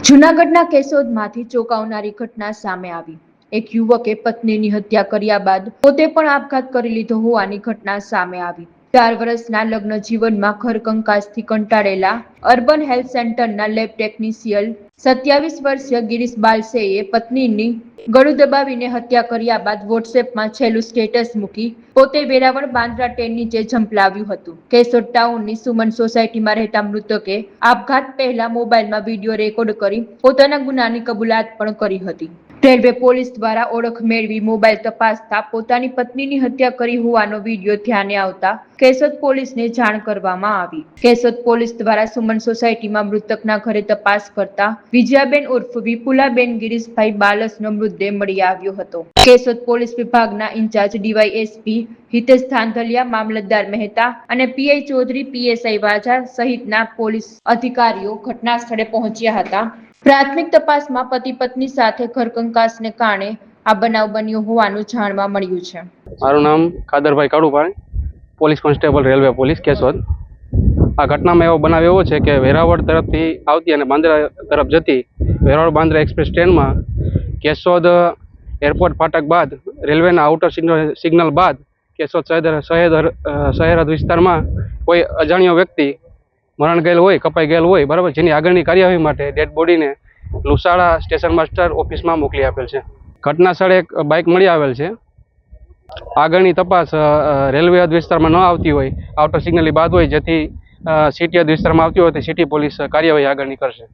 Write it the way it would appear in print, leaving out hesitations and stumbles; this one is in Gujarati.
જૂનાગઢના કેશોદમાંથી ચોંકાવનારી ઘટના સામે આવી। એક યુવકે પત્નીની હત્યા કર્યા બાદ પોતે પણ આપઘાત કરી લીધો હોવાની ઘટના સામે આવી। 4 વર્ષના લગ્ન જીવનમાં ઘરકંકાસથી કંટાળેલા અર્બન હેલ્થ સેન્ટરના લેબ ટેકનિશિયન 27 વર્ષીય ગિરીશ બાલસેએ પત્નીની ગળું દબાવીને હત્યા કર્યા બાદ વોટ્સએપમાં છેલ્લું સ્ટેટસ મૂકી પોતે વેરાવળ બાંદ્રા ટ્રેન નીચે ઝંપલાવ્યું હતું। કેશોદ ટાઉનની સુમન સોસાયટીમાં રહેતા મૃતકે આપઘાત પહેલા મોબાઈલમાં વિડીયો રેકોર્ડ કરી પોતાના ગુનાની કબૂલાત પણ કરી હતી। રેલવે પોલીસ દ્વારા ઓળખ મેળવી મોબાઈલ તપાસતા પોતાની પત્નીની હત્યા કરી હોવાનો વિડીયો ધ્યાને આવતા કેશોદ પોલીસને જાણ કરવામાં આવી। કેશોદ પોલીસ દ્વારા સુમન સોસાયટીમાં મૃતકના ઘરે તપાસ કરતા વિજયાબેન ઉર્ફ વિપુલાબેન ગિરીશભાઈ બાલસનો મૃતદેહ મળી આવ્યો હતો। કેશોદ પોલીસ વિભાગના ઇન્ચાર્જ ડીવાયએસપી હિતેશ ધાંધલિયા, મામલતદાર મહેતા અને પીઆઈ ચૌધરી, પીએસઆઈ વાજા સહિતના પોલીસ અધિકારીઓ ઘટના સ્થળે પહોંચ્યા હતા। પ્રાથમિક તપાસમાં પતિ પત્ની સાથે ઘરકંકાસને કારણે આ બનાવ બન્યો હોવાનું જાણવા મળ્યું છે। મારું નામ Kadarbhai Kalubhai, police constable, railway police Keshod. આ ઘટનામાં એવો બનાવ એવો છે કે વેરાવળ તરફથી આવતી અને બાંદ્રા તરફ જતી વેરાવળ બાંદ્રા એક્સપ્રેસ ટ્રેનમાં કેશોદ એરપોર્ટ ફાટક બાદ રેલવેના આઉટર સિગ્નલ બાદ કેશોદ શહેર વિસ્તારમાં કોઈ અજાણ્યો વ્યક્તિ મરણ ગયેલ હોય, કપાઈ ગયેલ હોય, બરાબર, જેની આગળની કાર્યવાહી માટે ડેડ બોડીને લુસાડા સ્ટેશન માસ્ટર ઓફિસમાં મોકલી આપેલ છે। ઘટના સ્થળે એક બાઇક મળી આવેલ છે। આગળની તપાસ રેલવે હદ વિસ્તારમાં ન આવતી હોય, આઉટર સિગ્નલની બાદ હોય, જેથી સિટી હદ વિસ્તારમાં આવતી હોય તો સિટી પોલીસ કાર્યવાહી આગળની કરશે।